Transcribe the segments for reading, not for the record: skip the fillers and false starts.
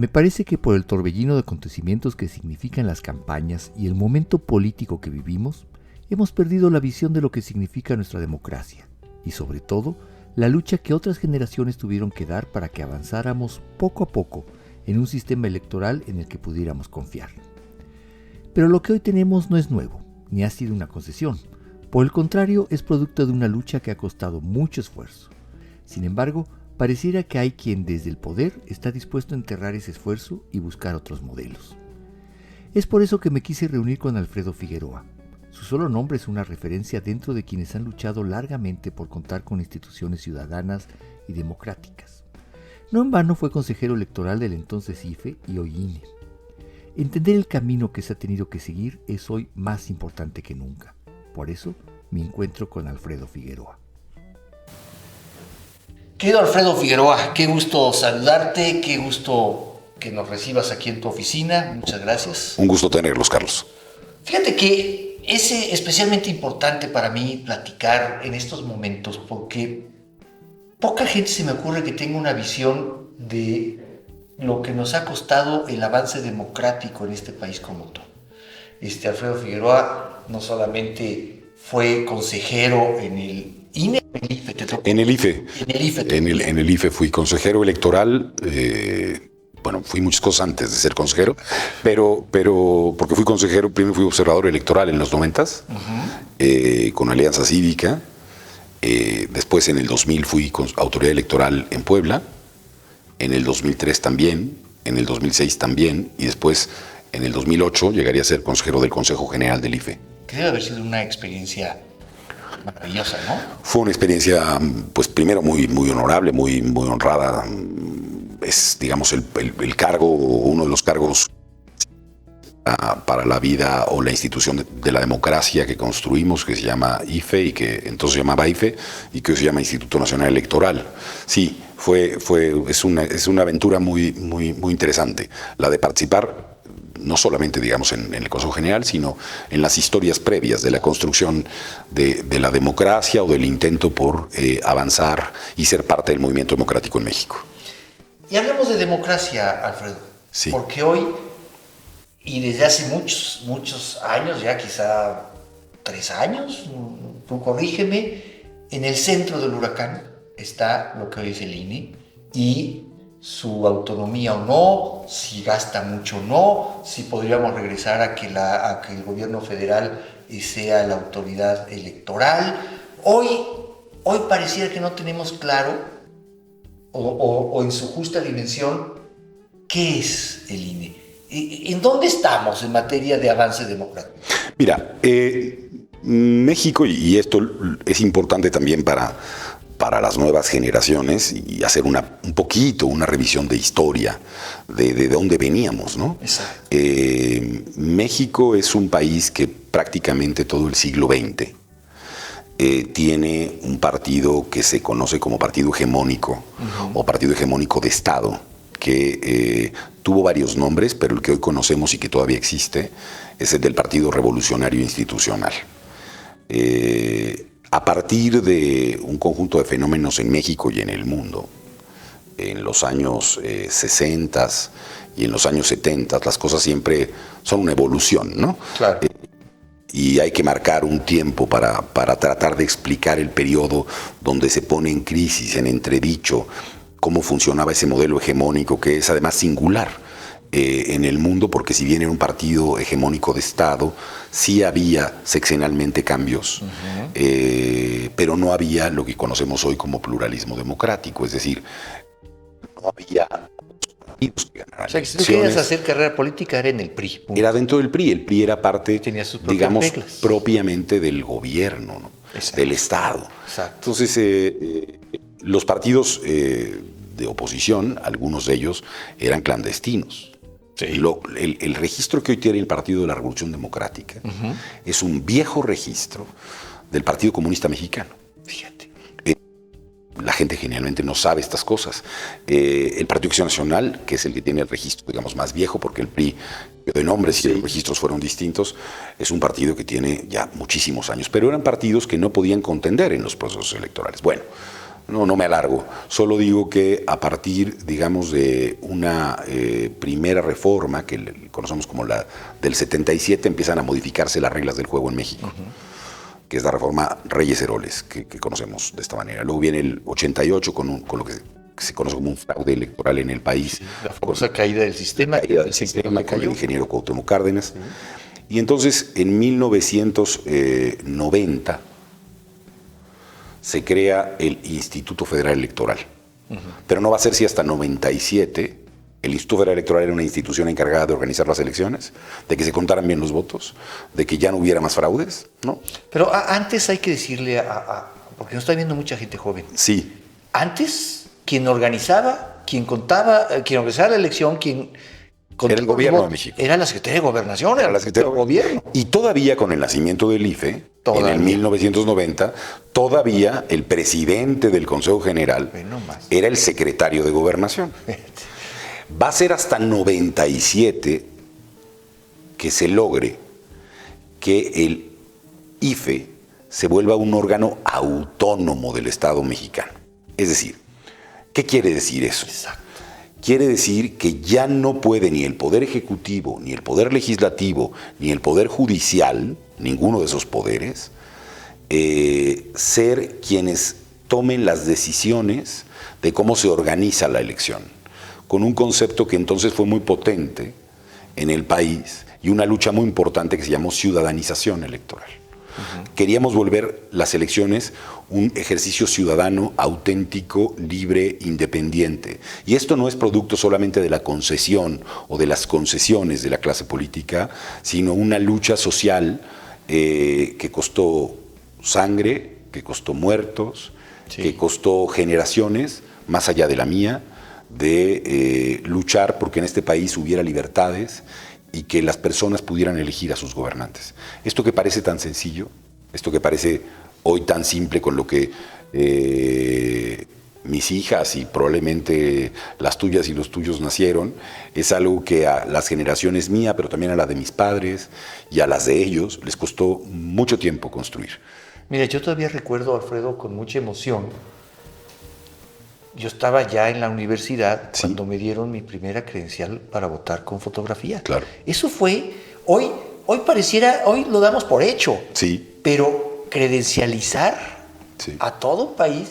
Me parece que por el torbellino de acontecimientos que significan las campañas y el momento político que vivimos, hemos perdido la visión de lo que significa nuestra democracia y, sobre todo, la lucha que otras generaciones tuvieron que dar para que avanzáramos poco a poco en un sistema electoral en el que pudiéramos confiar. Pero lo que hoy tenemos no es nuevo, ni ha sido una concesión. Por el contrario, es producto de una lucha que ha costado mucho esfuerzo. Sin embargo, pareciera que hay quien desde el poder está dispuesto a enterrar ese esfuerzo y buscar otros modelos. Es por eso que me quise reunir con Alfredo Figueroa. Su solo nombre es una referencia dentro de quienes han luchado largamente por contar con instituciones ciudadanas y democráticas. No en vano fue consejero electoral del entonces IFE y hoy INE. Entender el camino que se ha tenido que seguir es hoy más importante que nunca. Por eso, mi encuentro con Alfredo Figueroa. Querido Alfredo Figueroa, qué gusto saludarte, qué gusto que nos recibas aquí en tu oficina. Muchas gracias. Un gusto tenerlos, Carlos. Fíjate que es especialmente importante para mí platicar en estos momentos porque poca gente se me ocurre que tenga una visión de lo que nos ha costado el avance democrático en este país como tú. Alfredo Figueroa no solamente fue consejero en el INE, en el IFE. En el IFE fui consejero electoral. Fui muchas cosas antes de ser consejero, pero porque fui consejero, primero fui observador electoral en los 90s, con Alianza Cívica. Después en el 2000 fui autoridad electoral en Puebla. En el 2003 también, en el 2006 también, y después en el 2008 llegaría a ser consejero del Consejo General del IFE. Que debe haber sido una experiencia maravillosa, ¿no? Fue una experiencia, pues primero muy honorable, muy honrada. Es, digamos, el cargo, uno de los cargos para la vida o la institución de la democracia que construimos, que se llama IFE, y que entonces se llamaba IFE, y que hoy se llama Instituto Nacional Electoral. Sí, es una aventura muy interesante, la de participar no solamente, digamos, en el Consejo General, sino en las historias previas de la construcción de la democracia o del intento por avanzar y ser parte del movimiento democrático en México. Y hablemos de democracia, Alfredo, sí. Porque hoy, y desde hace muchos años, ya quizá 3 años, tú corrígeme, en el centro del huracán está lo que hoy es el INE y su autonomía o no, si gasta mucho o no, si podríamos regresar a que el gobierno federal sea la autoridad electoral. Hoy pareciera que no tenemos claro o en su justa dimensión qué es el INE. ¿En dónde estamos en materia de avance democrático? Mira, México, y esto es importante también para las nuevas generaciones, y hacer una revisión de historia, de dónde veníamos, ¿no? Exacto. México es un país que prácticamente todo el siglo XX tiene un partido que se conoce como partido hegemónico, o partido hegemónico de Estado, que tuvo varios nombres, pero el que hoy conocemos y que todavía existe es el del Partido Revolucionario Institucional. A partir de un conjunto de fenómenos en México y en el mundo, en los años 60 y en los años 70, las cosas siempre son una evolución, ¿no? Claro. Y hay que marcar un tiempo para tratar de explicar el periodo donde se pone en crisis, en entredicho, cómo funcionaba ese modelo hegemónico, que es además singular en el mundo, porque si bien era un partido hegemónico de Estado, sí había sexenalmente cambios, pero no había lo que conocemos hoy como pluralismo democrático, es decir, no había partidos que ganaran. O sea, que si tú querías hacer carrera política era en el PRI. Punto. Era dentro del PRI, el PRI era parte, tenía sus propias digamos, reglas, propiamente del gobierno, ¿no? Del Estado. Exacto. Entonces, los partidos de oposición, algunos de ellos, eran clandestinos. Sí. El registro que hoy tiene el Partido de la Revolución Democrática es un viejo registro del Partido Comunista Mexicano. Fíjate. La gente generalmente no sabe estas cosas. El Partido Acción Nacional, que es el que tiene el registro, digamos, más viejo, porque el PRI quedó en nombres y los registros fueron distintos, es un partido que tiene ya muchísimos años, pero eran partidos que no podían contender en los procesos electorales. Bueno, No me alargo. Solo digo que a partir, digamos, de una primera reforma, que conocemos como la del 77, empiezan a modificarse las reglas del juego en México, que es la reforma Reyes-Heroles, que conocemos de esta manera. Luego viene el 88 con lo que se conoce como un fraude electoral en el país. Sí, la famosa caída del sistema. Caída del sistema con el ingeniero Cuauhtémoc Cárdenas. Y entonces, en 1990, se crea el Instituto Federal Electoral. Pero no va a ser si hasta 97. El Instituto Federal Electoral era una institución encargada de organizar las elecciones, de que se contaran bien los votos, de que ya no hubiera más fraudes, ¿no? Pero antes hay que decirle, porque nos está viendo mucha gente joven. Sí. Antes, quien organizaba, quien contaba, quien organizaba la elección, era el gobierno de México. Era la Secretaría de Gobernación, era la Secretaría de Gobierno. Y todavía con el nacimiento del IFE, en el 1990, todavía el presidente del Consejo General era el secretario de Gobernación. Va a ser hasta 97 que se logre que el IFE se vuelva un órgano autónomo del Estado mexicano. Es decir, ¿qué quiere decir eso? Exacto. Quiere decir que ya no puede ni el Poder Ejecutivo, ni el Poder Legislativo, ni el Poder Judicial, ninguno de esos poderes, ser quienes tomen las decisiones de cómo se organiza la elección, con un concepto que entonces fue muy potente en el país y una lucha muy importante que se llamó ciudadanización electoral. Queríamos volver las elecciones un ejercicio ciudadano auténtico, libre, independiente. Y esto no es producto solamente de la concesión o de las concesiones de la clase política, sino una lucha social que costó sangre, que costó muertos, que costó generaciones, más allá de la mía, de luchar porque en este país hubiera libertades y que las personas pudieran elegir a sus gobernantes. Esto que parece tan sencillo, esto que parece hoy tan simple con lo que mis hijas y probablemente las tuyas y los tuyos nacieron, es algo que a las generaciones mía, pero también a la de mis padres y a las de ellos, les costó mucho tiempo construir. Mira, yo todavía recuerdo, Alfredo, con mucha emoción. Yo estaba ya en la universidad cuando me dieron mi primera credencial para votar con fotografía. Claro. Eso fue, hoy pareciera, hoy lo damos por hecho. Sí. Pero credencializar a todo un país,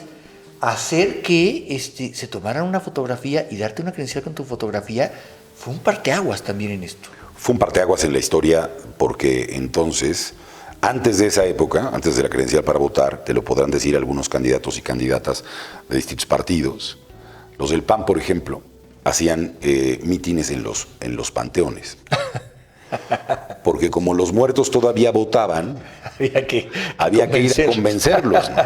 hacer que se tomaran una fotografía y darte una credencial con tu fotografía, fue un parteaguas también en esto. Fue un parteaguas en la historia porque entonces, antes de esa época, antes de la credencial para votar, te lo podrán decir algunos candidatos y candidatas de distintos partidos. Los del PAN, por ejemplo, hacían mítines en los panteones. Porque como los muertos todavía votaban, había que ir a convencerlos, ¿no?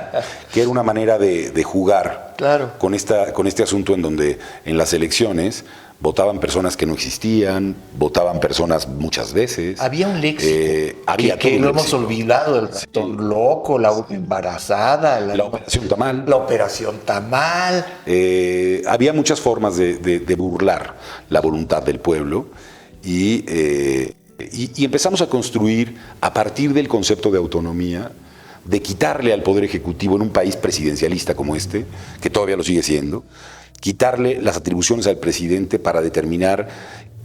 Que era una manera de jugar con este asunto en donde en las elecciones votaban personas que no existían, votaban personas muchas veces. Había un léxico que lo hemos olvidado, el ratón loco, la embarazada, la operación tamal. La operación tamal. Había muchas formas de burlar la voluntad del pueblo y empezamos a construir a partir del concepto de autonomía, de quitarle al Poder Ejecutivo en un país presidencialista como este, que todavía lo sigue siendo, quitarle las atribuciones al presidente para determinar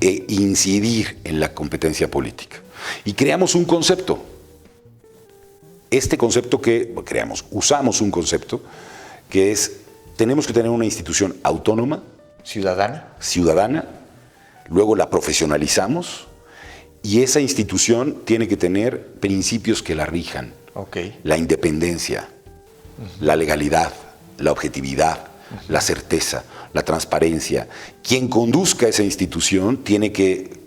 e incidir en la competencia política. Y creamos un concepto. Este concepto usamos un concepto que es, tenemos que tener una institución autónoma, ciudadana, luego la profesionalizamos y esa institución tiene que tener principios que la rijan. La independencia, la legalidad, la objetividad, la certeza, la transparencia. Quien conduzca esa institución tiene que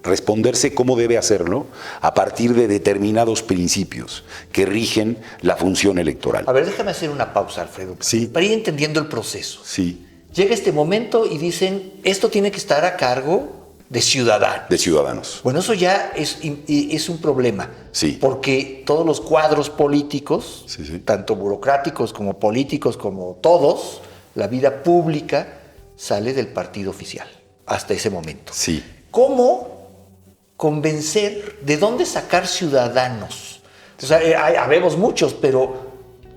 responderse cómo debe hacerlo a partir de determinados principios que rigen la función electoral. A ver, déjame hacer una pausa, Alfredo, para ir entendiendo el proceso. Sí. Llega este momento y dicen, esto tiene que estar a cargo de ciudadanos. De ciudadanos. Bueno, eso ya es un problema. Sí. Porque todos los cuadros políticos, tanto burocráticos como políticos, como todos, la vida pública sale del partido oficial hasta ese momento. Sí. ¿Cómo convencer, de dónde sacar ciudadanos? O sea, habemos muchos, pero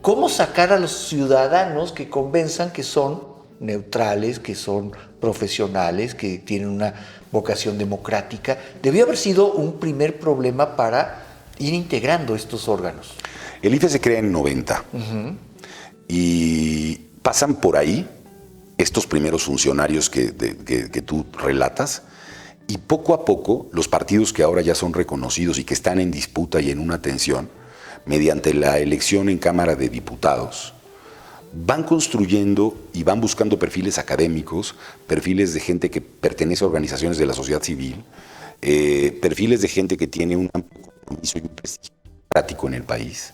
cómo sacar a los ciudadanos que convenzan que son neutrales, que son profesionales, que tienen una vocación democrática. Debió haber sido un primer problema para ir integrando estos órganos. El IFE se crea en 90 y pasan por ahí estos primeros funcionarios que tú relatas, y poco a poco los partidos que ahora ya son reconocidos y que están en disputa y en una tensión, mediante la elección en Cámara de Diputados, van construyendo y van buscando perfiles académicos, perfiles de gente que pertenece a organizaciones de la sociedad civil, perfiles de gente que tiene un amplio compromiso y un prestigio democrático en el país,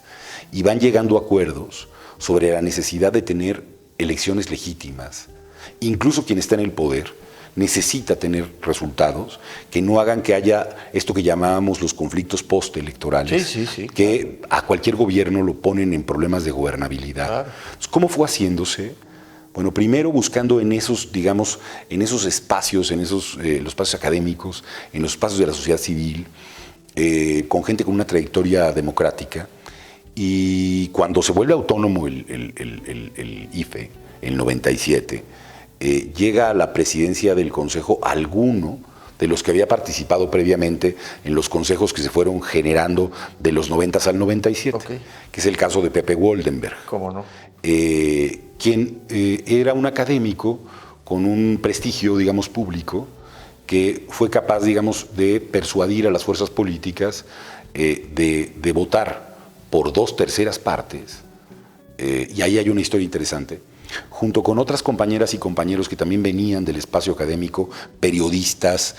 y van llegando a acuerdos sobre la necesidad de tener elecciones legítimas. Incluso quien está en el poder necesita tener resultados que no hagan que haya esto que llamábamos los conflictos postelectorales, que a cualquier gobierno lo ponen en problemas de gobernabilidad. Claro. Entonces, ¿cómo fue haciéndose? Bueno, primero buscando en esos, digamos, en esos espacios, en esos los espacios académicos, en los espacios de la sociedad civil, con gente con una trayectoria democrática. Y cuando se vuelve autónomo el IFE, en 97, llega a la presidencia del Consejo alguno de los que había participado previamente en los consejos que se fueron generando de los 90 al 97, que es el caso de Pepe Woldenberg. ¿Cómo no? Quien era un académico con un prestigio, digamos, público, que fue capaz, digamos, de persuadir a las fuerzas políticas de votar por 2/3 partes, y ahí hay una historia interesante, junto con otras compañeras y compañeros que también venían del espacio académico, periodistas,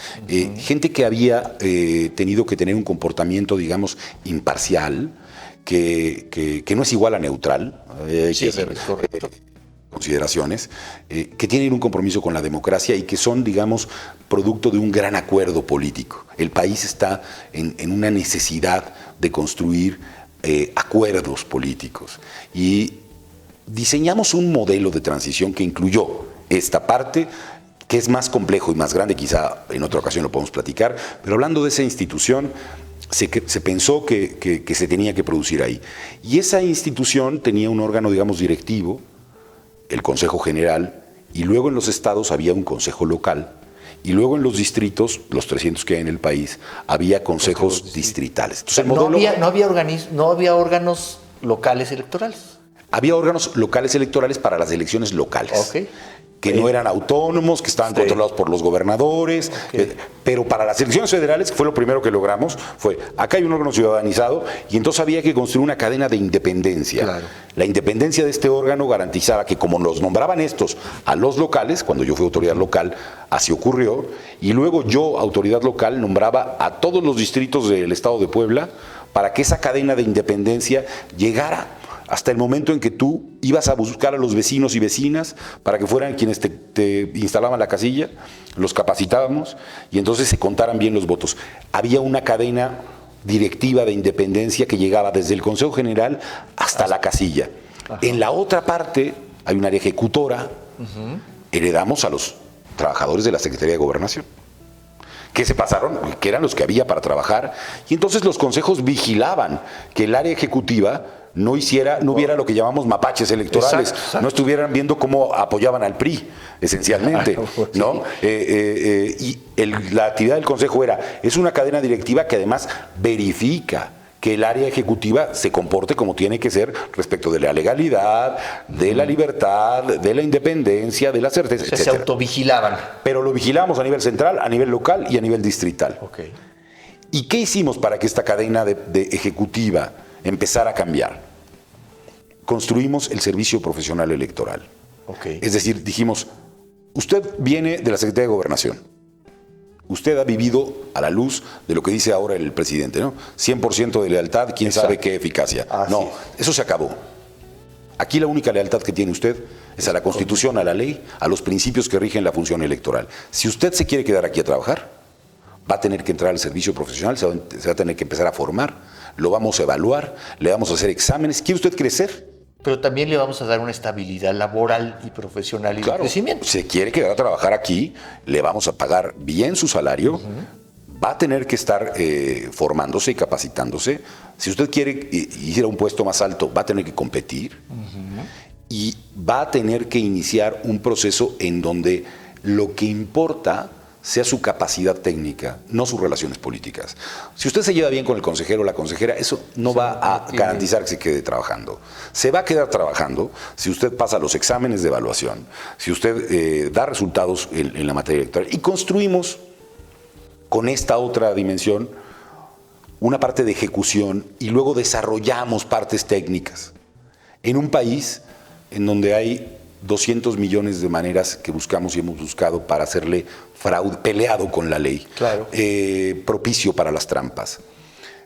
gente que había tenido que tener un comportamiento, digamos, imparcial, que no es igual a neutral, hay que hacer consideraciones, que tienen un compromiso con la democracia y que son, digamos, producto de un gran acuerdo político. El país está en una necesidad de construir acuerdos políticos, y diseñamos un modelo de transición que incluyó esta parte, que es más complejo y más grande, quizá en otra ocasión lo podemos platicar, pero hablando de esa institución, se pensó que se tenía que producir ahí. Y esa institución tenía un órgano, digamos, directivo, el Consejo General, y luego en los estados había un consejo local, y luego en los distritos, los 300 que hay en el país, había consejos distritales. Entonces, el modelo, no había órganos locales electorales. Había órganos locales electorales para las elecciones locales, que no eran autónomos, que estaban controlados por los gobernadores, pero para las elecciones federales, que fue lo primero que logramos, acá hay un órgano ciudadanizado, y entonces había que construir una cadena de independencia. Claro. La independencia de este órgano garantizaba que, como los nombraban estos a los locales, cuando yo fui autoridad local, así ocurrió, y luego yo, autoridad local, nombraba a todos los distritos del estado de Puebla para que esa cadena de independencia llegara hasta el momento en que tú ibas a buscar a los vecinos y vecinas para que fueran quienes te instalaban la casilla, los capacitábamos, y entonces se contaran bien los votos. Había una cadena directiva de independencia que llegaba desde el Consejo General hasta la casilla. Ajá. En la otra parte hay un área ejecutora. Heredamos a los trabajadores de la Secretaría de Gobernación, que se pasaron, que eran los que había para trabajar, y entonces los consejos vigilaban que el área ejecutiva no hubiera lo que llamamos mapaches electorales, exacto. No estuvieran viendo cómo apoyaban al PRI, esencialmente, ¿no? Y la actividad del Consejo es una cadena directiva que además verifica que el área ejecutiva se comporte como tiene que ser respecto de la legalidad, de la libertad, de la independencia, de la certeza, etc. Se autovigilaban. Pero lo vigilamos a nivel central, a nivel local y a nivel distrital. ¿Y qué hicimos para que esta cadena de ejecutiva empezara a cambiar? Construimos el servicio profesional electoral. Es decir, dijimos, usted viene de la Secretaría de Gobernación. Usted ha vivido a la luz de lo que dice ahora el presidente, ¿no? 100% de lealtad, quién sabe qué eficacia. No, eso se acabó. Aquí la única lealtad que tiene usted es a la Constitución, a la ley, a los principios que rigen la función electoral. Si usted se quiere quedar aquí a trabajar, va a tener que entrar al servicio profesional, se va a tener que empezar a formar, lo vamos a evaluar, le vamos a hacer exámenes. ¿Quiere usted crecer? Pero también le vamos a dar una estabilidad laboral y profesional y de crecimiento. Se quiere quedar a trabajar aquí, le vamos a pagar bien su salario, va a tener que estar formándose y capacitándose. Si usted quiere ir a un puesto más alto, va a tener que competir y va a tener que iniciar un proceso en donde lo que importa sea su capacidad técnica, no sus relaciones políticas. Si usted se lleva bien con el consejero o la consejera, eso no va a garantizar que se quede trabajando. Se va a quedar trabajando si usted pasa los exámenes de evaluación, si usted da resultados en la materia electoral. Y construimos con esta otra dimensión una parte de ejecución y luego desarrollamos partes técnicas. En un país en donde hay 200 millones de maneras que buscamos y hemos buscado para hacerle fraude, peleado con la ley, claro. Propicio para las trampas.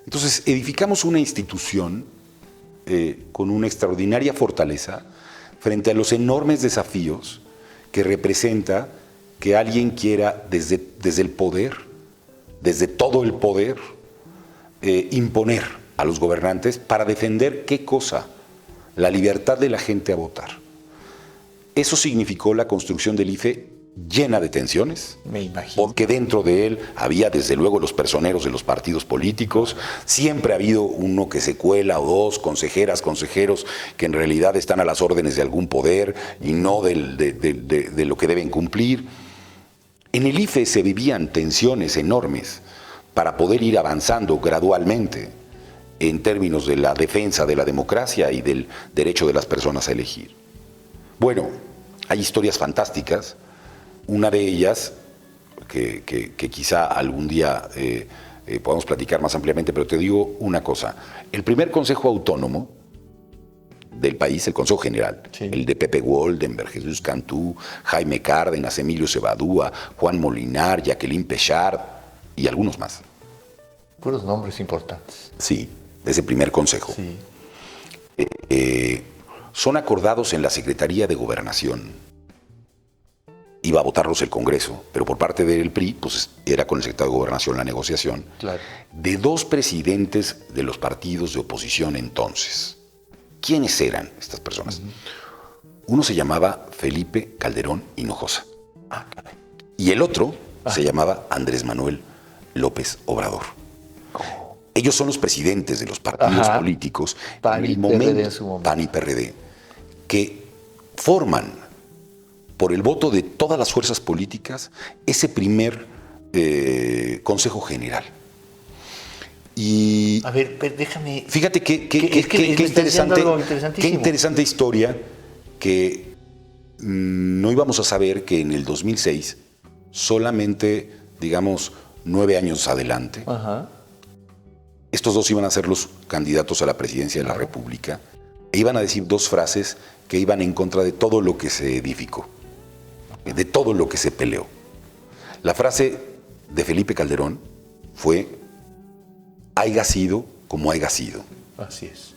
Entonces, edificamos una institución con una extraordinaria fortaleza frente a los enormes desafíos que representa que alguien quiera desde el poder, desde todo el poder, imponer a los gobernantes para defender ¿qué cosa? La libertad de la gente a votar. Eso significó la construcción del IFE llena de tensiones. Me imagino. Porque dentro de él había desde luego los personeros de los partidos políticos. Siempre ha habido uno que se cuela o dos consejeras, consejeros que en realidad están a las órdenes de algún poder y no de lo que deben cumplir. En el IFE se vivían tensiones enormes para poder ir avanzando gradualmente en términos de la defensa de la democracia y del derecho de las personas a elegir. Bueno, hay historias fantásticas. Una de ellas, que quizá algún día podamos platicar más ampliamente, pero te digo una cosa. El primer consejo autónomo del país, el Consejo General, sí, el de Pepe Woldenberg, Jesús Cantú, Jaime Cárdenas, Emilio Cebadúa, Juan Molinar, Jacqueline Pechard y algunos más. Puros nombres importantes. Sí, ese primer consejo. Sí. Son acordados en la Secretaría de Gobernación. Iba a votarlos el Congreso, pero por parte del PRI, pues era con el secretario de Gobernación la negociación, claro, de dos presidentes de los partidos de oposición entonces. ¿Quiénes eran estas personas? Uno se llamaba Felipe Calderón Hinojosa. Y el otro se llamaba Andrés Manuel López Obrador. Ellos son los presidentes de los partidos políticos PAN y PRD en su momento. PAN y PRD, que forman por el voto de todas las fuerzas políticas ese primer Consejo General. Y a ver, déjame... Fíjate qué interesante historia que no íbamos a saber que en el 2006, solamente, digamos, 9 años adelante, estos dos iban a ser los candidatos a la presidencia de la República e iban a decir dos frases que iban en contra de todo lo que se edificó, de todo lo que se peleó. La frase de Felipe Calderón fue: haiga sido como haiga sido. Así es.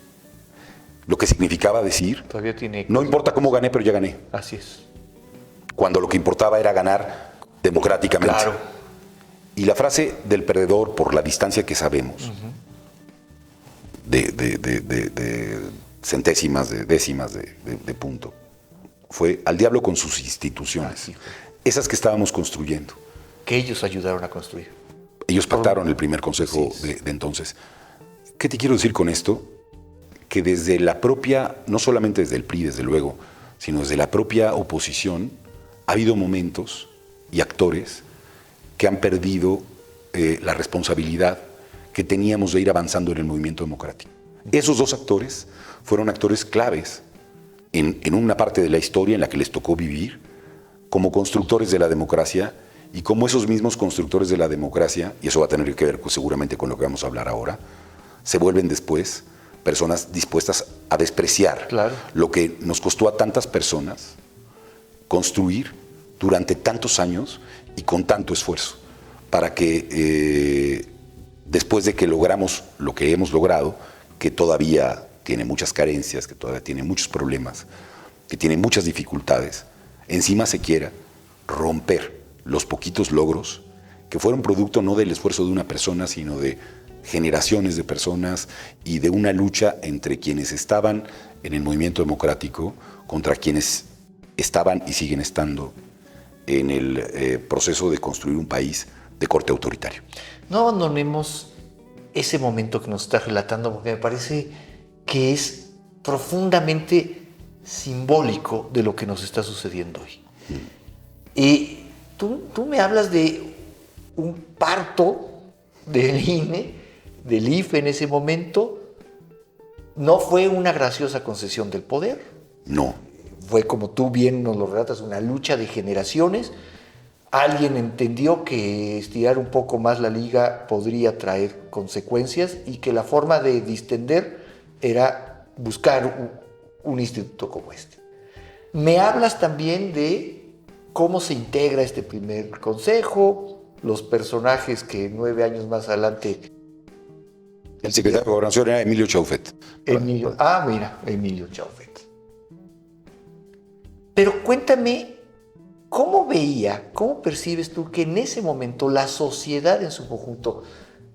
Lo que significaba decir, todavía tiene... no importa cómo gané, pero ya gané. Así es. Cuando lo que importaba era ganar democráticamente. Claro. Y la frase del perdedor, por la distancia que sabemos, de centésimas, de décimas de punto, fue: al diablo con sus instituciones. Esas que estábamos construyendo. Que ellos ayudaron a construir. Ellos pactaron el primer consejo de entonces. ¿Qué te quiero decir con esto? Que desde la propia, no solamente desde el PRI, desde luego, sino desde la propia oposición, ha habido momentos y actores que han perdido la responsabilidad que teníamos de ir avanzando en el movimiento democrático. Esos dos actores fueron actores claves en una parte de la historia en la que les tocó vivir como constructores de la democracia, y como esos mismos constructores de la democracia, y eso va a tener que ver seguramente con lo que vamos a hablar ahora, se vuelven después personas dispuestas a despreciar lo que nos costó a tantas personas construir durante tantos años y con tanto esfuerzo, para que después de que logramos lo que hemos logrado, que todavía tiene muchas carencias, que todavía tiene muchos problemas, que tiene muchas dificultades, encima se quiera romper los poquitos logros que fueron producto no del esfuerzo de una persona, sino de generaciones de personas y de una lucha entre quienes estaban en el movimiento democrático contra quienes estaban y siguen estando en el proceso de construir un país de corte autoritario. No abandonemos ese momento que nos estás relatando, porque me parece que es profundamente simbólico de lo que nos está sucediendo hoy. Y tú me hablas de un parto del INE, del IFE en ese momento. No fue una graciosa concesión del poder. No. Fue, como tú bien nos lo relatas, una lucha de generaciones. Alguien entendió que estirar un poco más la liga podría traer consecuencias y que la forma de distender era buscar un instituto como este. Me hablas también de cómo se integra este primer consejo, los personajes que 9 años más adelante... El secretario de Gobernación era Emilio Chaufet. Emilio Chaufet. Pero cuéntame, ¿cómo percibes tú que en ese momento la sociedad en su conjunto,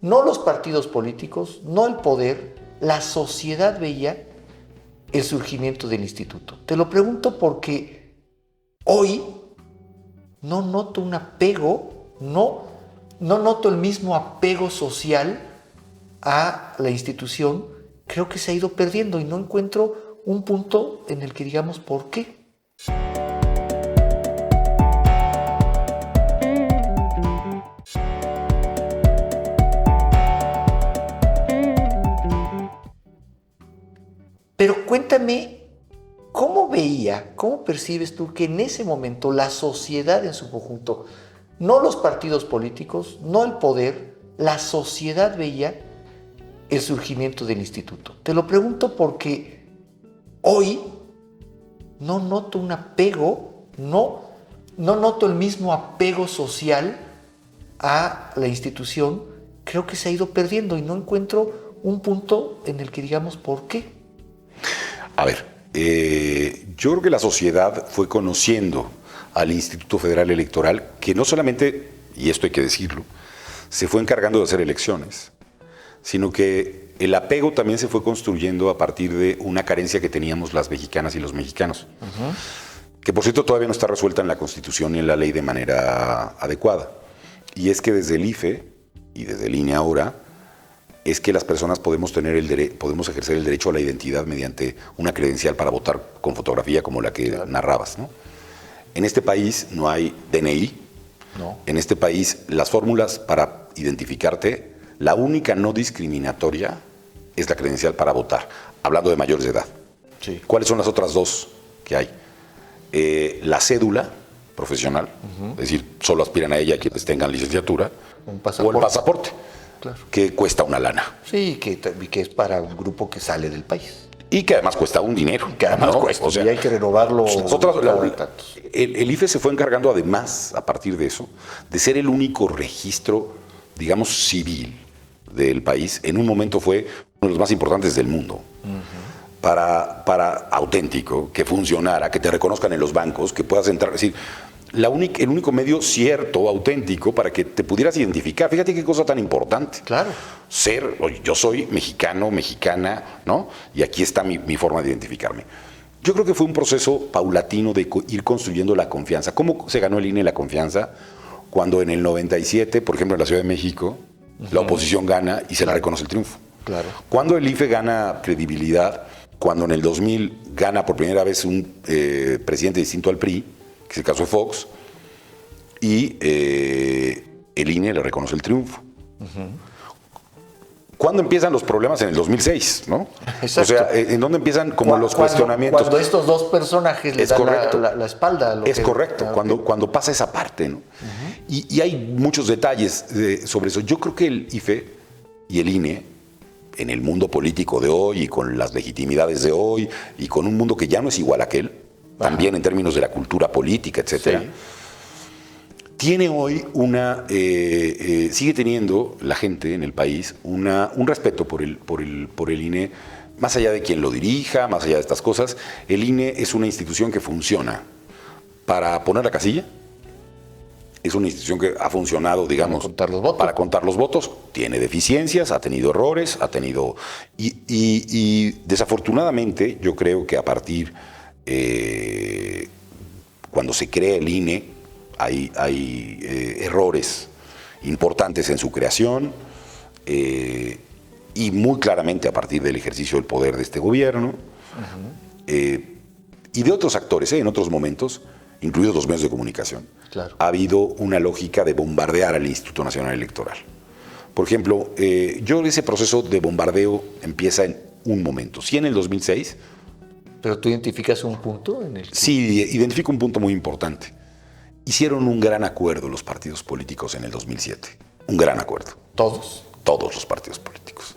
no los partidos políticos, no el poder, la sociedad veía el surgimiento del instituto? Te lo pregunto porque hoy no noto un apego, no noto el mismo apego social a la institución. Creo que se ha ido perdiendo y no encuentro un punto en el que digamos por qué. Pero cuéntame, ¿cómo percibes tú que en ese momento la sociedad en su conjunto, no los partidos políticos, no el poder, la sociedad veía el surgimiento del instituto? Te lo pregunto porque hoy no noto un apego, no noto el mismo apego social a la institución. Creo que se ha ido perdiendo y no encuentro un punto en el que digamos por qué. A ver, yo creo que la sociedad fue conociendo al Instituto Federal Electoral, que no solamente, y esto hay que decirlo, se fue encargando de hacer elecciones, sino que el apego también se fue construyendo a partir de una carencia que teníamos las mexicanas y los mexicanos, que por cierto todavía no está resuelta en la Constitución y en la ley de manera adecuada. Y es que desde el IFE y desde el INE ahora, es que las personas podemos ejercer el derecho a la identidad mediante una credencial para votar con fotografía como la que narrabas, ¿no? En este país no hay DNI. No. En este país las fórmulas para identificarte, la única no discriminatoria es la credencial para votar, hablando de mayores de edad. Sí. ¿Cuáles son las otras dos que hay? La cédula profesional, es decir, solo aspiran a ella quienes tengan licenciatura, o el pasaporte. Claro. Que cuesta una lana. Sí, que es para un grupo que sale del país. Y que además cuesta un dinero. Que además cuesta, o sea, y hay que renovarlo. El IFE se fue encargando además, a partir de eso, de ser el único registro, digamos, civil del país. En un momento fue uno de los más importantes del mundo. Para auténtico, que funcionara, que te reconozcan en los bancos, que puedas entrar. Es decir, el único medio cierto, auténtico, para que te pudieras identificar. Fíjate qué cosa tan importante. Claro. Yo soy mexicano, mexicana, ¿no? Y aquí está mi forma de identificarme. Yo creo que fue un proceso paulatino de ir construyendo la confianza. ¿Cómo se ganó el INE la confianza? Cuando en el 97, por ejemplo, en la Ciudad de México, la oposición gana y se le reconoce el triunfo. Claro. Cuando el IFE gana credibilidad, cuando en el 2000 gana por primera vez un presidente distinto al PRI, que es el caso de Fox, y el INE le reconoce el triunfo. ¿Cuándo empiezan los problemas? En el 2006, ¿no? Exacto. O sea, ¿en dónde empiezan como los cuestionamientos? Cuando estos dos personajes le dan la espalda. Es correcto, cuando pasa esa parte, ¿no? Y hay muchos detalles sobre eso. Yo creo que el IFE y el INE, en el mundo político de hoy y con las legitimidades de hoy y con un mundo que ya no es igual a aquel, también en términos de la cultura política, etcétera, tiene hoy sigue teniendo la gente en el país un respeto por el INE, más allá de quien lo dirija, más allá de estas cosas. El INE es una institución que funciona para poner la casilla, es una institución que ha funcionado, digamos, para contar los votos. Tiene deficiencias, ha tenido errores, y desafortunadamente yo creo que a partir cuando se crea el INE hay errores importantes en su creación y muy claramente a partir del ejercicio del poder de este gobierno y de otros actores, en otros momentos, incluidos los medios de comunicación. Claro. Ha habido una lógica de bombardear al Instituto Nacional Electoral. Por ejemplo, ese proceso de bombardeo empieza en un momento. Sí, en el 2006. ¿Pero tú identificas un punto en el que... Sí, identifico un punto muy importante. Hicieron un gran acuerdo los partidos políticos en el 2007. Un gran acuerdo. ¿Todos? Todos los partidos políticos.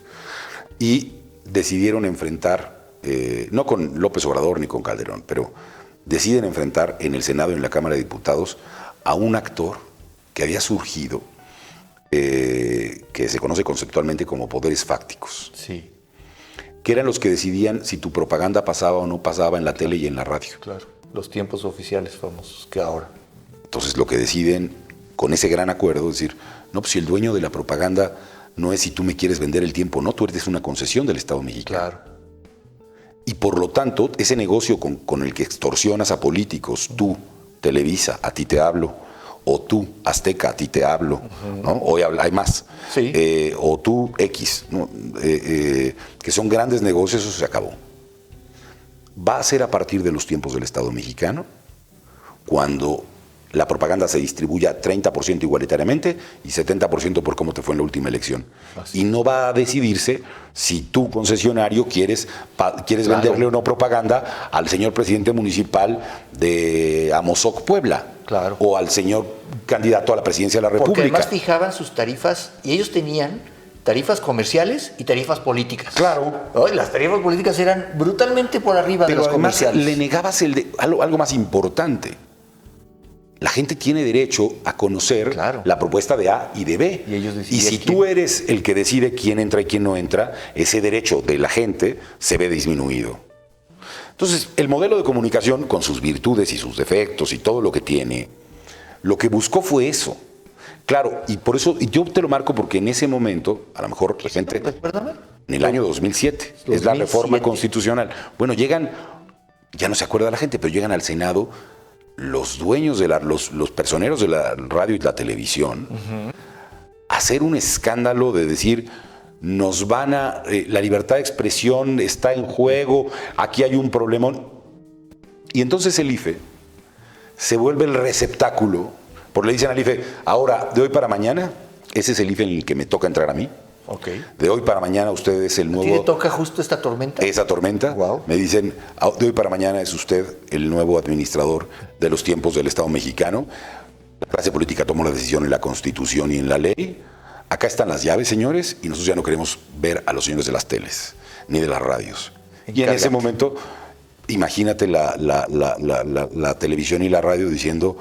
Y decidieron enfrentar, no con López Obrador ni con Calderón, pero deciden enfrentar en el Senado y en la Cámara de Diputados a un actor que había surgido, que se conoce conceptualmente como poderes fácticos. Sí. Que eran los que decidían si tu propaganda pasaba o no pasaba en la tele y en la radio. Claro, los tiempos oficiales famosos que ahora. Entonces lo que deciden con ese gran acuerdo es decir, no, pues si el dueño de la propaganda no es si tú me quieres vender el tiempo, no, tú eres una concesión del Estado mexicano. Claro. Y por lo tanto, ese negocio con el que extorsionas a políticos, tú, Televisa, a ti te hablo, o tú, Azteca, a ti te hablo, ¿no? Hoy hay más. Sí. O tú, X, ¿no? Que son grandes negocios, eso se acabó. Va a ser a partir de los tiempos del Estado mexicano, cuando la propaganda se distribuya 30% igualitariamente y 70% por cómo te fue en la última elección. Así. Y no va a decidirse si tú, concesionario, quieres venderle o no propaganda al señor presidente municipal de Amozoc, Puebla. Claro. O al señor candidato a la presidencia de la República. Porque además fijaban sus tarifas y ellos tenían tarifas comerciales y tarifas políticas. Claro. Hoy las tarifas políticas eran brutalmente por arriba de Pero las además comerciales. le negabas algo más importante. La gente tiene derecho a conocer Claro. la propuesta de A y de B. Y ellos decidían Y si quién. tú eres el que decide quién entra y quién no entra, ese derecho de la gente se ve disminuido. Entonces, el modelo de comunicación, con sus virtudes y sus defectos y todo lo que tiene, lo que buscó fue eso. Claro, y por eso, y yo te lo marco porque en ese momento, a lo mejor la gente, Perdóname. en el año 2007, es la reforma 2007. constitucional. Bueno, llegan, ya no se acuerda la gente, pero llegan al Senado los dueños de los personeros de la radio y la televisión a hacer un escándalo de decir, nos van a, la libertad de expresión está en juego, aquí hay un problemón. Y entonces el IFE se vuelve el receptáculo, porque le dicen al IFE, ahora, de hoy para mañana, ese es el IFE en el que me toca entrar a mí. Ok. De hoy para mañana usted es el ¿A ti nuevo... le toca justo esta tormenta? Esa tormenta. Wow. Me dicen, de hoy para mañana es usted el nuevo administrador de los tiempos del Estado mexicano. La clase política tomó la decisión en la Constitución y en la ley. Acá están las llaves, señores, y nosotros ya no queremos ver a los señores de las teles, ni de las radios. Y en ese momento, imagínate la televisión y la radio diciendo,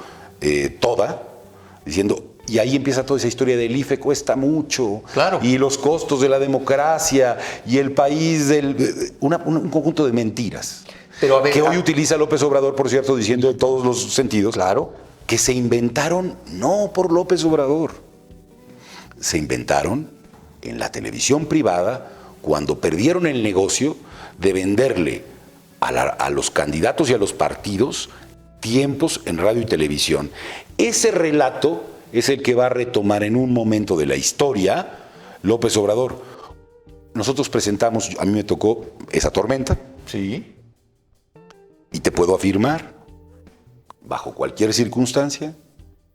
diciendo... Y ahí empieza toda esa historia del IFE cuesta mucho. Claro. Y los costos de la democracia y el país un conjunto de mentiras. Pero a ver, que hoy utiliza López Obrador, por cierto, diciendo en todos los sentidos. Claro. Que se inventaron no por López Obrador. Se inventaron en la televisión privada cuando perdieron el negocio de venderle a los candidatos y a los partidos tiempos en radio y televisión. Ese relato es el que va a retomar en un momento de la historia López Obrador. Nosotros presentamos, a mí me tocó esa tormenta. Sí. Y te puedo afirmar, bajo cualquier circunstancia,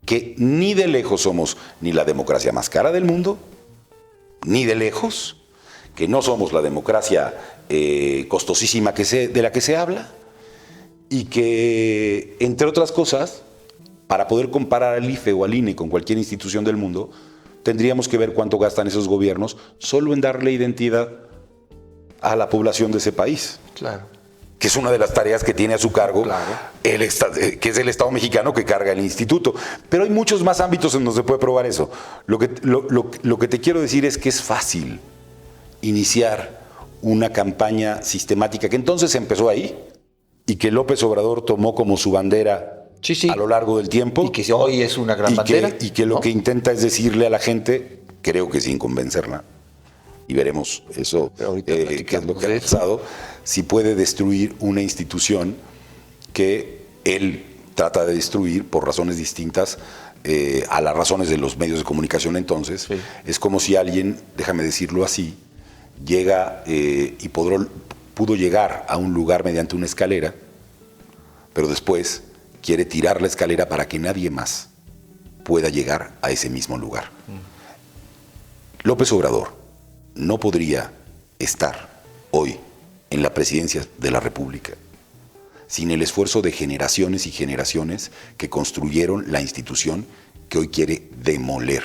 que ni de lejos somos ni la democracia más cara del mundo, ni de lejos, que no somos la democracia costosísima de la que se habla, y que, entre otras cosas, para poder comparar al IFE o al INE con cualquier institución del mundo, tendríamos que ver cuánto gastan esos gobiernos solo en darle identidad a la población de ese país. Claro. Que es una de las tareas que tiene a su cargo, Claro. que es el Estado mexicano que carga el instituto. Pero hay muchos más ámbitos en donde se puede probar eso. Lo que te quiero decir es que es fácil iniciar una campaña sistemática que entonces empezó ahí y que López Obrador tomó como su bandera a lo largo del tiempo. Y que hoy es una gran bandera. Y que lo que intenta es decirle a la gente, creo que sin convencerla, y veremos eso, qué es lo que ha pasado, si puede destruir una institución que él trata de destruir por razones distintas a las razones de los medios de comunicación entonces. Sí. Es como si alguien, déjame decirlo así, llega y pudo llegar a un lugar mediante una escalera, pero después quiere tirar la escalera para que nadie más pueda llegar a ese mismo lugar. López Obrador no podría estar hoy en la presidencia de la República sin el esfuerzo de generaciones y generaciones que construyeron la institución que hoy quiere demoler.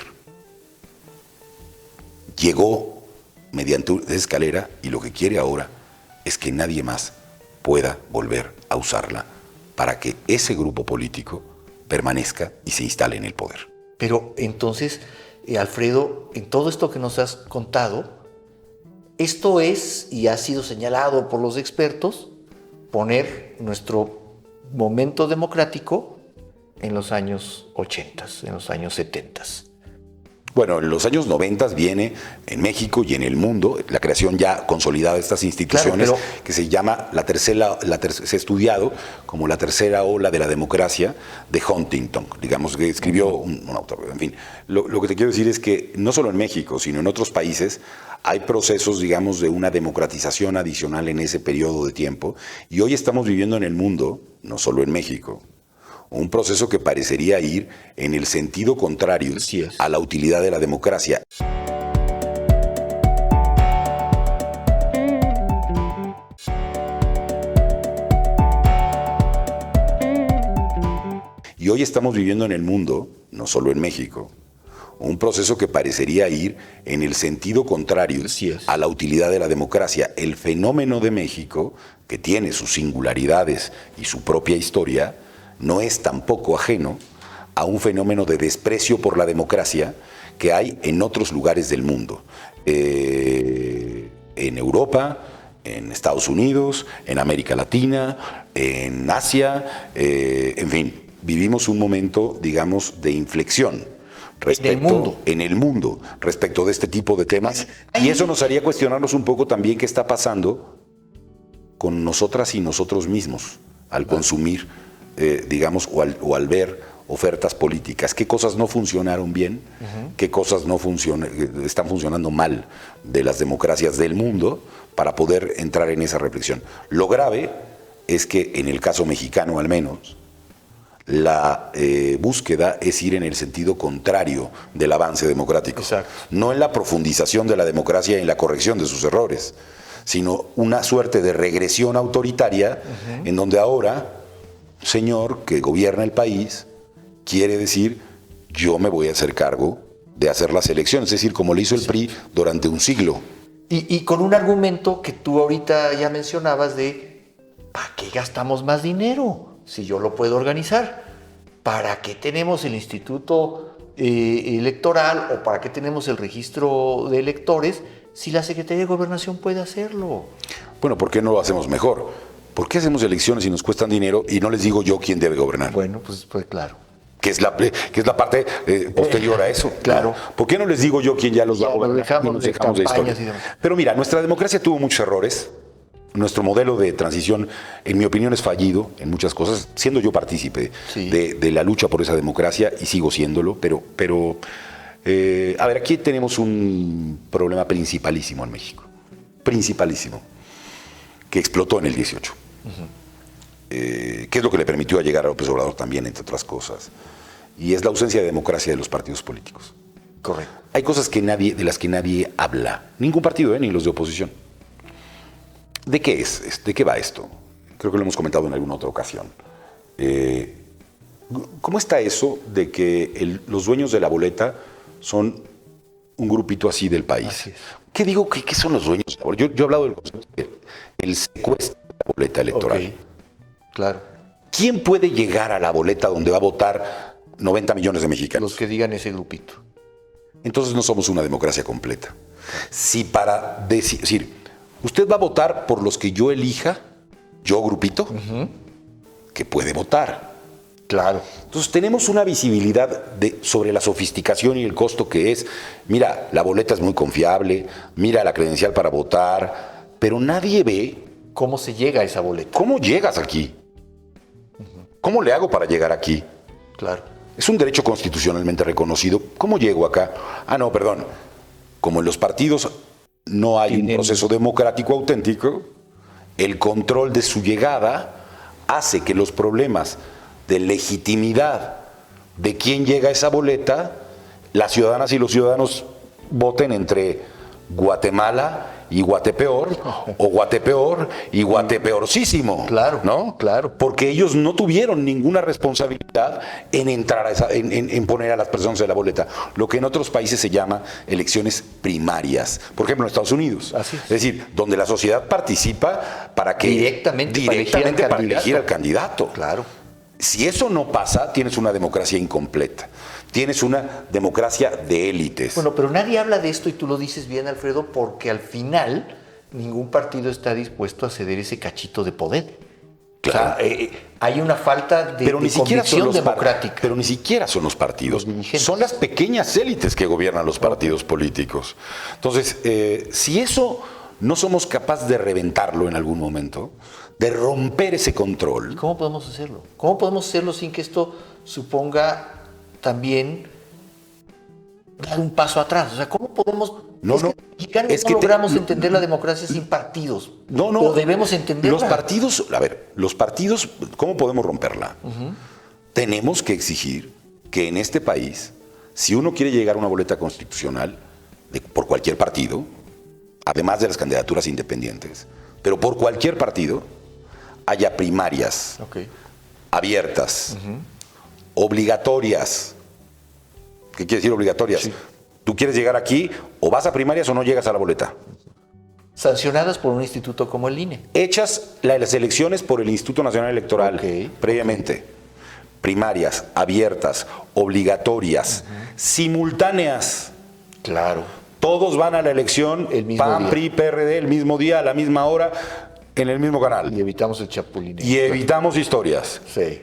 Llegó mediante esa escalera y lo que quiere ahora es que nadie más pueda volver a usarla para que ese grupo político permanezca y se instale en el poder. Pero entonces, Alfredo, en todo esto que nos has contado, esto es, y ha sido señalado por los expertos, poner nuestro momento democrático en los años 80, en los años 70. Bueno, en los años 90 viene en México y en el mundo la creación ya consolidada de estas instituciones, claro, que se llama se ha estudiado como la tercera ola de la democracia de Huntington, digamos, que escribió un autor. En fin, lo que te quiero decir es que no solo en México, sino en otros países hay procesos, digamos, de una democratización adicional en ese periodo de tiempo, y hoy estamos viviendo en el mundo, no solo en México, un proceso que parecería ir en el sentido contrario a la utilidad de la democracia. Y hoy estamos viviendo en el mundo, no solo en México, un proceso que parecería ir en el sentido contrario a la utilidad de la democracia. El fenómeno de México, que tiene sus singularidades y su propia historia, no es tampoco ajeno a un fenómeno de desprecio por la democracia que hay en otros lugares del mundo. En Europa, en Estados Unidos, en América Latina, en Asia, en fin, vivimos un momento, digamos, de inflexión en el mundo respecto de este tipo de temas, y eso nos haría cuestionarnos un poco también qué está pasando con nosotras y nosotros mismos al consumir, digamos, o al ver ofertas políticas, qué cosas no funcionaron bien, qué cosas están funcionando mal de las democracias del mundo, para poder entrar en esa reflexión. Lo grave es que en el caso mexicano al menos, la búsqueda es ir en el sentido contrario del avance democrático. Exacto. No en la profundización de la democracia y en la corrección de sus errores, sino una suerte de regresión autoritaria en donde ahora, señor que gobierna el país, quiere decir, yo me voy a hacer cargo de hacer las elecciones, es decir, como le hizo el PRI durante un siglo. Y con un argumento que tú ahorita ya mencionabas de, ¿para qué gastamos más dinero si yo lo puedo organizar? ¿Para qué tenemos el instituto electoral o para qué tenemos el registro de electores si la Secretaría de Gobernación puede hacerlo? Bueno, ¿por qué no lo hacemos mejor? ¿Por qué hacemos elecciones y nos cuestan dinero y no les digo yo quién debe gobernar? Bueno, pues claro. Que es la parte posterior a eso. Claro. ¿Por qué no les digo yo quién ya los va a gobernar? Nos dejamos de historia. Pero mira, nuestra democracia tuvo muchos errores. Nuestro modelo de transición, en mi opinión, es fallido en muchas cosas, siendo yo partícipe de la lucha por esa democracia, y sigo siéndolo, pero a ver, aquí tenemos un problema principalísimo en México, principalísimo, que explotó en el 18. Que es lo que le permitió llegar a López Obrador también, entre otras cosas, y es la ausencia de democracia de los partidos políticos. Correcto. Hay cosas de las que nadie habla, ningún partido, ni los de oposición. ¿De qué es? ¿De qué va esto? Creo que lo hemos comentado en alguna otra ocasión. ¿Cómo está eso de que los dueños de la boleta son un grupito así del país? Así es. ¿Qué digo? ¿Qué son los dueños de la boleta? Yo he hablado del concepto del secuestro de la boleta electoral. Okay. Claro. ¿Quién puede llegar a la boleta donde va a votar 90 millones de mexicanos? Los que digan ese grupito. Entonces no somos una democracia completa. Si para decir, usted va a votar por los que yo elija, yo grupito, que puede votar. Claro. Entonces tenemos una visibilidad sobre la sofisticación y el costo que es. Mira, la boleta es muy confiable, mira la credencial para votar, pero nadie ve cómo se llega a esa boleta. ¿Cómo llegas aquí? ¿Cómo le hago para llegar aquí? Claro. Es un derecho constitucionalmente reconocido. ¿Cómo llego acá? No, perdón. Como en los partidos no hay un proceso democrático auténtico, el control de su llegada hace que los problemas de legitimidad de quién llega a esa boleta, las ciudadanas y los ciudadanos voten entre Guatemala y Guatepeor, o Guatepeor y Guatepeorcísimo. Claro, ¿no? claro. Porque ellos no tuvieron ninguna responsabilidad en entrar en poner a las personas en la boleta. Lo que en otros países se llama elecciones primarias. Por ejemplo, en Estados Unidos. Así es decir, donde la sociedad participa para que directamente para elegir al candidato. Claro. Si eso no pasa, tienes una democracia incompleta. Tienes una democracia de élites. Bueno, pero nadie habla de esto y tú lo dices bien, Alfredo, porque al final ningún partido está dispuesto a ceder ese cachito de poder. Claro. O sea, hay una falta de convicción democrática. Pero ni siquiera son los partidos. Son las pequeñas élites que gobiernan los partidos políticos. Entonces, si eso no somos capaces de reventarlo en algún momento, de romper ese control. ¿Y cómo podemos hacerlo? ¿Cómo podemos hacerlo sin que esto suponga también dar un paso atrás? O sea, ¿cómo podemos... No, que los mexicanos no logramos entender la democracia sin partidos. No. ¿O debemos entenderla? Los partidos, ¿cómo podemos romperla? Tenemos que exigir que en este país, si uno quiere llegar a una boleta constitucional por cualquier partido, además de las candidaturas independientes, pero por cualquier partido, haya primarias abiertas, obligatorias. ¿Qué quiere decir obligatorias? Sí. Tú quieres llegar aquí, o vas a primarias o no llegas a la boleta. Sancionadas por un instituto como el INE. Hechas las elecciones por el Instituto Nacional Electoral previamente. Primarias, abiertas, obligatorias, simultáneas. Claro. Todos van a la elección, PAN, PRI, PRD, el mismo día, a la misma hora, en el mismo canal. Y evitamos el chapulín. Y evitamos historias. Sí.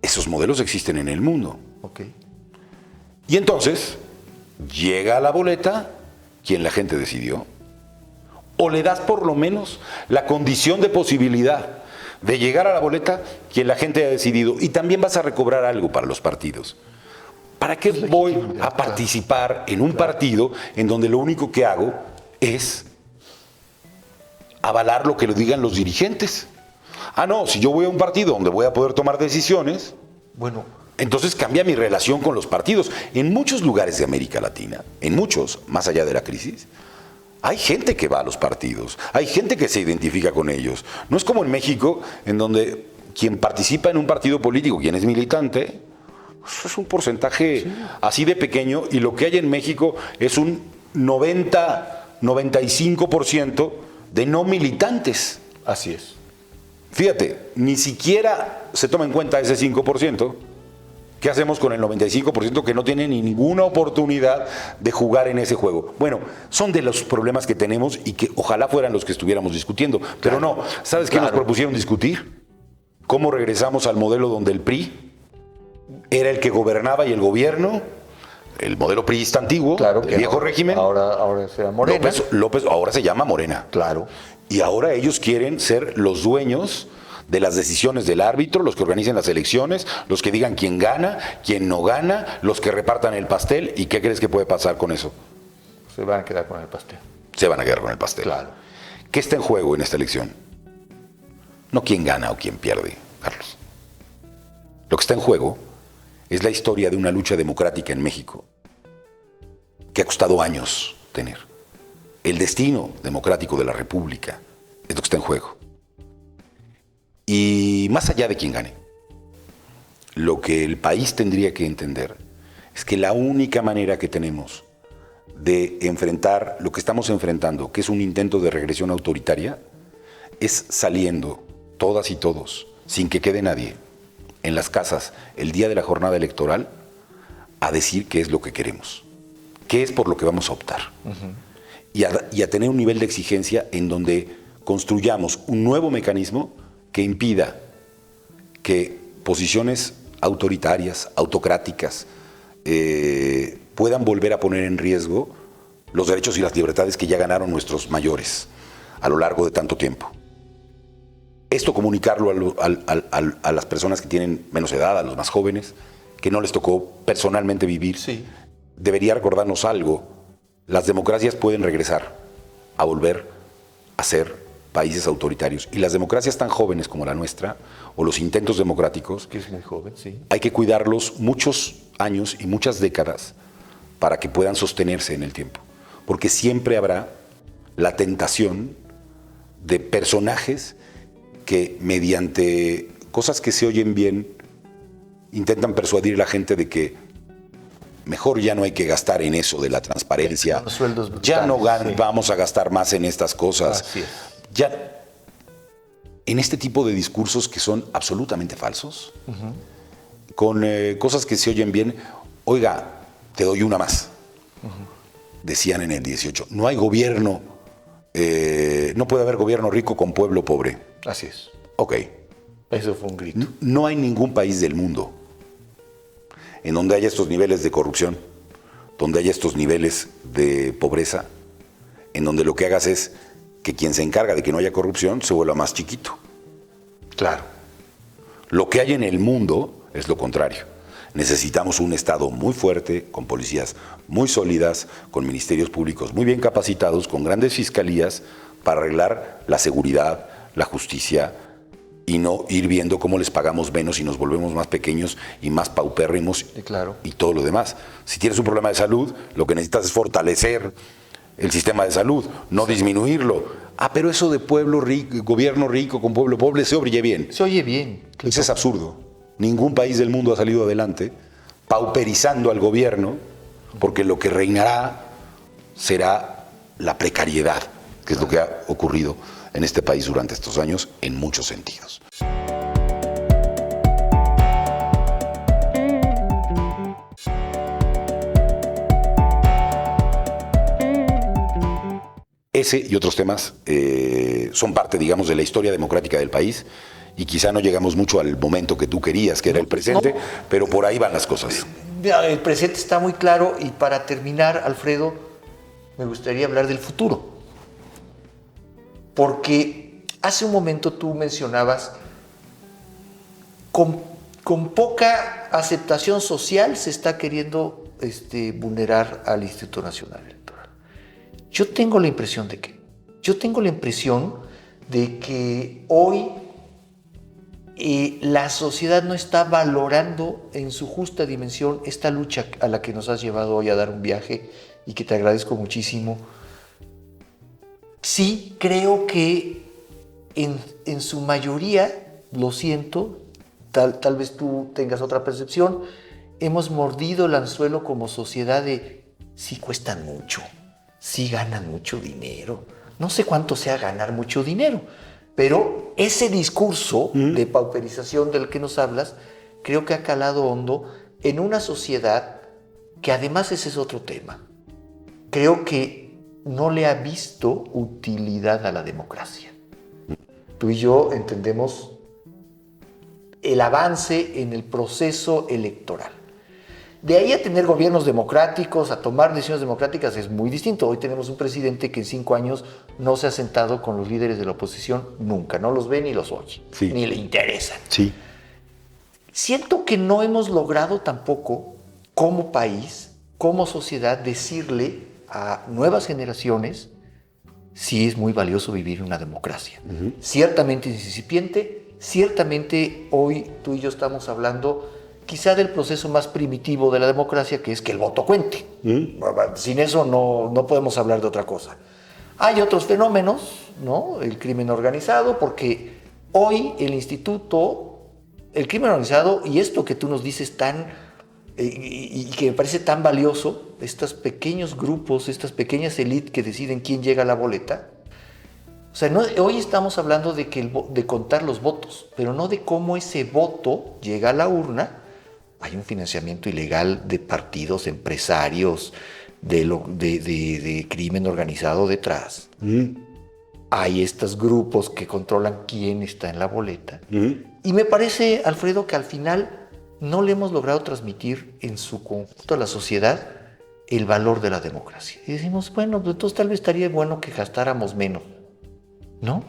Esos modelos existen en el mundo. Ok. Y entonces, llega a la boleta quien la gente decidió. O le das por lo menos la condición de posibilidad de llegar a la boleta quien la gente ha decidido. Y también vas a recobrar algo para los partidos. ¿Para qué voy a participar en un partido en donde lo único que hago es avalar lo que lo digan los dirigentes? No, si yo voy a un partido donde voy a poder tomar decisiones, bueno, entonces cambia mi relación con los partidos. En muchos lugares de América Latina, en muchos, más allá de la crisis, hay gente que va a los partidos, hay gente que se identifica con ellos. No es como en México, en donde quien participa en un partido político, quien es militante, es un porcentaje así de pequeño, y lo que hay en México es un 90-95% de no militantes. Así es. Fíjate, ni siquiera se toma en cuenta ese 5%. ¿Qué hacemos con el 95% que no tiene ni ninguna oportunidad de jugar en ese juego? Bueno, son de los problemas que tenemos y que ojalá fueran los que estuviéramos discutiendo. Pero no, ¿sabes qué nos propusieron discutir? ¿Cómo regresamos al modelo donde el PRI era el que gobernaba y el gobierno, el modelo priista antiguo, el viejo régimen? Ahora se llama Morena. López ahora se llama Morena. Claro. Y ahora ellos quieren ser los dueños de las decisiones del árbitro, los que organicen las elecciones, los que digan quién gana, quién no gana, los que repartan el pastel. ¿Y qué crees que puede pasar con eso? Se van a quedar con el pastel. Se van a quedar con el pastel. Claro. ¿Qué está en juego en esta elección? No quién gana o quién pierde, Carlos. Lo que está en juego es la historia de una lucha democrática en México que ha costado años tener. El destino democrático de la República es lo que está en juego. Y más allá de quién gane, lo que el país tendría que entender es que la única manera que tenemos de enfrentar lo que estamos enfrentando, que es un intento de regresión autoritaria, es saliendo todas y todos, sin que quede nadie, en las casas el día de la jornada electoral, a decir qué es lo que queremos, qué es por lo que vamos a optar. Y a tener un nivel de exigencia en donde construyamos un nuevo mecanismo que impida que posiciones autoritarias, autocráticas, puedan volver a poner en riesgo los derechos y las libertades que ya ganaron nuestros mayores a lo largo de tanto tiempo. esto comunicarlo a las personas que tienen menos edad, a los más jóvenes, que no les tocó personalmente vivir, Sí. debería recordarnos algo. Las democracias pueden regresar a volver a ser países autoritarios. Y las democracias tan jóvenes como la nuestra, o los intentos democráticos, Que es muy joven, sí. hay que cuidarlos muchos años y muchas décadas para que puedan sostenerse en el tiempo. Porque siempre habrá la tentación de personajes que mediante cosas que se oyen bien intentan persuadir a la gente de que mejor ya no hay que gastar en eso de la transparencia. Unos sueldos brutales, Ya no sí. vamos a gastar más en estas cosas. Así es. Ya en este tipo de discursos que son absolutamente falsos, con cosas que se oyen bien. Oiga, te doy una más. Decían en el 18, no hay gobierno, no puede haber gobierno rico con pueblo pobre. Así es. Ok. Eso fue un grito. No hay ningún país del mundo en donde haya estos niveles de corrupción, donde haya estos niveles de pobreza, en donde lo que hagas es que quien se encarga de que no haya corrupción se vuelva más chiquito. Claro. Lo que hay en el mundo es lo contrario. Necesitamos un Estado muy fuerte, con policías muy sólidas, con ministerios públicos muy bien capacitados, con grandes fiscalías para arreglar la seguridad, la justicia y no ir viendo cómo les pagamos menos y nos volvemos más pequeños y más paupérrimos Claro. y todo lo demás. Si tienes un problema de salud, lo que necesitas es fortalecer el sistema de salud, no disminuirlo. Ah, pero eso de pueblo rico, gobierno rico con pueblo pobre se oye bien. Se oye bien. Eso es absurdo. Ningún país del mundo ha salido adelante pauperizando al gobierno, porque lo que reinará será la precariedad, que es lo que ha ocurrido en este país durante estos años en muchos sentidos. Ese y otros temas son parte, digamos, de la historia democrática del país y quizá no llegamos mucho al momento que tú querías, que era el presente, pero por ahí van las cosas. Mira, el presente está muy claro y para terminar, Alfredo, me gustaría hablar del futuro. Porque hace un momento tú mencionabas, con poca aceptación social se está queriendo vulnerar al Instituto Nacional Electoral. Yo tengo la impresión de que hoy la sociedad no está valorando en su justa dimensión esta lucha a la que nos has llevado hoy a dar un viaje y que te agradezco muchísimo. Sí, creo que en su mayoría, lo siento, tal vez tú tengas otra percepción, hemos mordido el anzuelo como sociedad de sí cuestan mucho, sí ganan mucho dinero. No sé cuánto sea ganar mucho dinero, pero ese discurso de pauperización del que nos hablas, creo que ha calado hondo en una sociedad que además ese es otro tema. Creo que no le ha visto utilidad a la democracia. Tú y yo entendemos el avance en el proceso electoral. De ahí a tener gobiernos democráticos, a tomar decisiones democráticas, es muy distinto. Hoy tenemos un presidente que en 5 años no se ha sentado con los líderes de la oposición nunca, no los ve ni los oye, Sí. ni le interesan. Sí. Siento que no hemos logrado tampoco, como país, como sociedad, decirle a nuevas generaciones si es muy valioso vivir en una democracia. Ciertamente es incipiente, ciertamente hoy tú y yo estamos hablando quizá del proceso más primitivo de la democracia, que es que el voto cuente. Sin eso no podemos hablar de otra cosa. Hay otros fenómenos, ¿no? El crimen organizado, porque hoy el instituto, el crimen organizado y esto que tú nos dices y que me parece tan valioso, estos pequeños grupos, estas pequeñas élites que deciden quién llega a la boleta. O sea, hoy estamos hablando de contar los votos, pero no de cómo ese voto llega a la urna. Hay un financiamiento ilegal de partidos, empresarios, de crimen organizado detrás. Hay estos grupos que controlan quién está en la boleta. Y me parece, Alfredo, que al final no le hemos logrado transmitir en su conjunto a la sociedad el valor de la democracia. Y decimos, bueno, entonces tal vez estaría bueno que gastáramos menos, ¿no?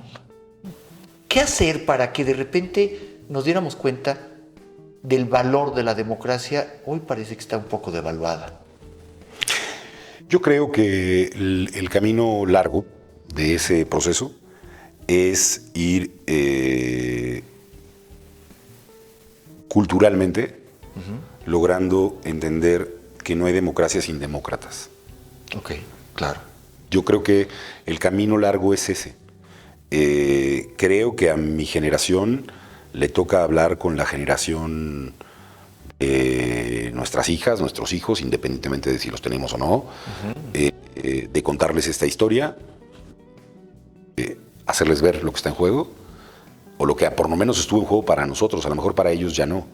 ¿Qué hacer para que de repente nos diéramos cuenta del valor de la democracia? Hoy parece que está un poco devaluada. Yo creo que el camino largo de ese proceso es ir culturalmente logrando entender que no hay democracia sin demócratas. Ok, claro. Yo creo que el camino largo es ese. Creo que a mi generación le toca hablar con la generación de nuestras hijas, nuestros hijos, independientemente de si los tenemos o no, de contarles esta historia, hacerles ver lo que está en juego, o lo que por lo menos estuvo en juego para nosotros, a lo mejor para ellos ya no.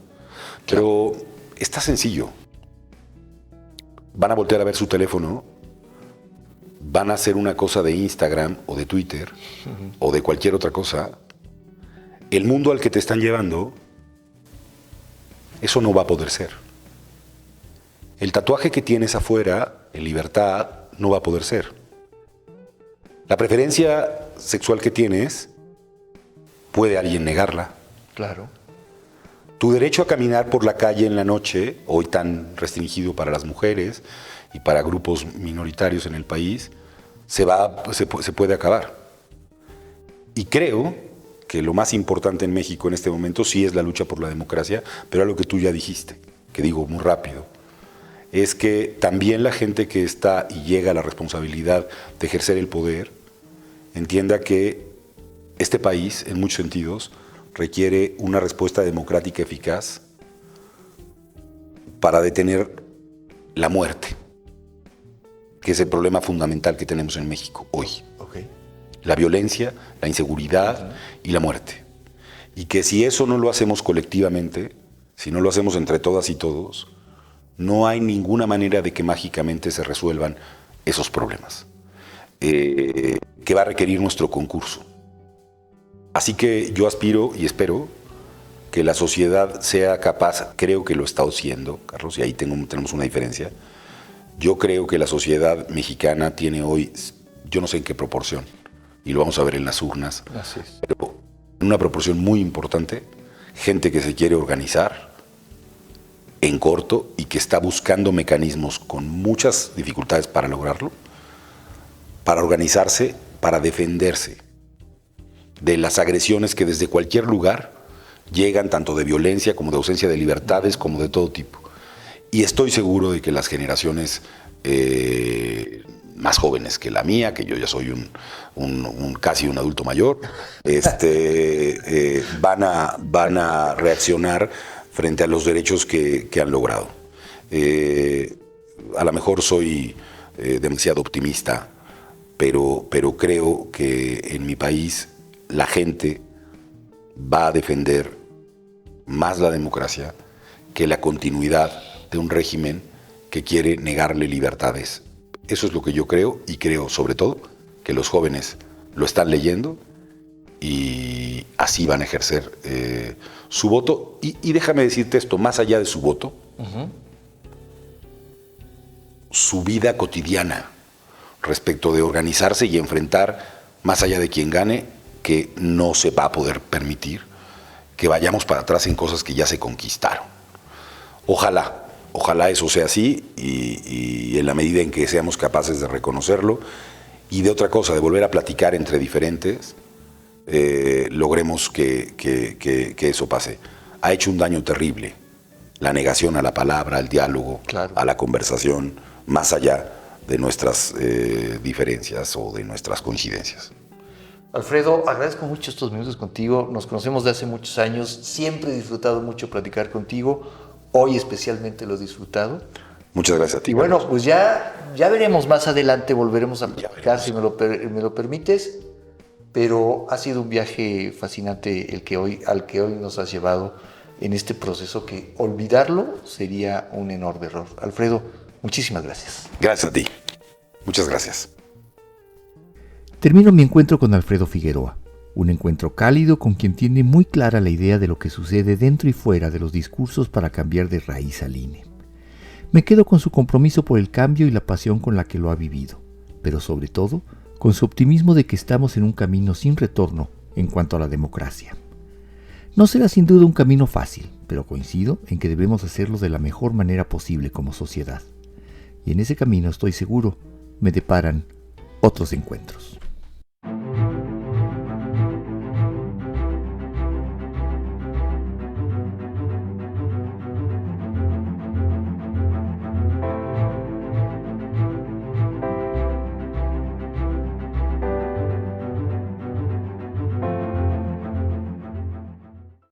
Pero está sencillo. Van a voltear a ver su teléfono, van a hacer una cosa de Instagram o de Twitter o de cualquier otra cosa. El mundo al que te están llevando, eso no va a poder ser. El tatuaje que tienes afuera, en libertad, no va a poder ser. La preferencia sexual que tienes, puede alguien negarla. Claro. Tu derecho a caminar por la calle en la noche, hoy tan restringido para las mujeres y para grupos minoritarios en el país, se puede acabar. Y creo que lo más importante en México en este momento sí es la lucha por la democracia, pero algo que tú ya dijiste, que digo muy rápido, es que también la gente que está y llega a la responsabilidad de ejercer el poder, entienda que este país, en muchos sentidos, requiere una respuesta democrática eficaz para detener la muerte, que es el problema fundamental que tenemos en México hoy. Okay. La violencia, la inseguridad y la muerte. Y que si eso no lo hacemos colectivamente, si no lo hacemos entre todas y todos, no hay ninguna manera de que mágicamente se resuelvan esos problemas, que va a requerir nuestro concurso. Así que yo aspiro y espero que la sociedad sea capaz, creo que lo está haciendo, Carlos, y ahí tenemos una diferencia. Yo creo que la sociedad mexicana tiene hoy, yo no sé en qué proporción, y lo vamos a ver en las urnas, pero en una proporción muy importante, gente que se quiere organizar en corto y que está buscando mecanismos con muchas dificultades para lograrlo, para organizarse, para defenderse de las agresiones que desde cualquier lugar llegan, tanto de violencia como de ausencia de libertades, como de todo tipo. Y estoy seguro de que las generaciones más jóvenes que la mía, que yo ya soy casi un adulto mayor, van a reaccionar frente a los derechos que han logrado. A lo mejor soy demasiado optimista, pero creo que en mi país la gente va a defender más la democracia que la continuidad de un régimen que quiere negarle libertades. Eso es lo que yo creo, y creo sobre todo que los jóvenes lo están leyendo y así van a ejercer su voto. Y déjame decirte esto, más allá de su voto, su vida cotidiana respecto de organizarse y enfrentar, más allá de quien gane, que no se va a poder permitir que vayamos para atrás en cosas que ya se conquistaron. Ojalá eso sea así, y en la medida en que seamos capaces de reconocerlo y de otra cosa, de volver a platicar entre diferentes, logremos que eso pase. Ha hecho un daño terrible la negación a la palabra, al diálogo, claro, a la conversación, más allá de nuestras diferencias o de nuestras coincidencias. Alfredo, agradezco mucho estos minutos contigo. Nos conocemos de hace muchos años. Siempre he disfrutado mucho platicar contigo. Hoy especialmente lo he disfrutado. Muchas gracias a ti. Y bueno, pues ya veremos más adelante, volveremos a platicar si me lo permites. Pero ha sido un viaje fascinante al que hoy nos has llevado en este proceso, que olvidarlo sería un enorme error. Alfredo, muchísimas gracias. Gracias a ti. Muchas gracias. Termino mi encuentro con Alfredo Figueroa, un encuentro cálido con quien tiene muy clara la idea de lo que sucede dentro y fuera de los discursos para cambiar de raíz al INE. Me quedo con su compromiso por el cambio y la pasión con la que lo ha vivido, pero sobre todo con su optimismo de que estamos en un camino sin retorno en cuanto a la democracia. No será sin duda un camino fácil, pero coincido en que debemos hacerlo de la mejor manera posible como sociedad. Y en ese camino, estoy seguro, me deparan otros encuentros.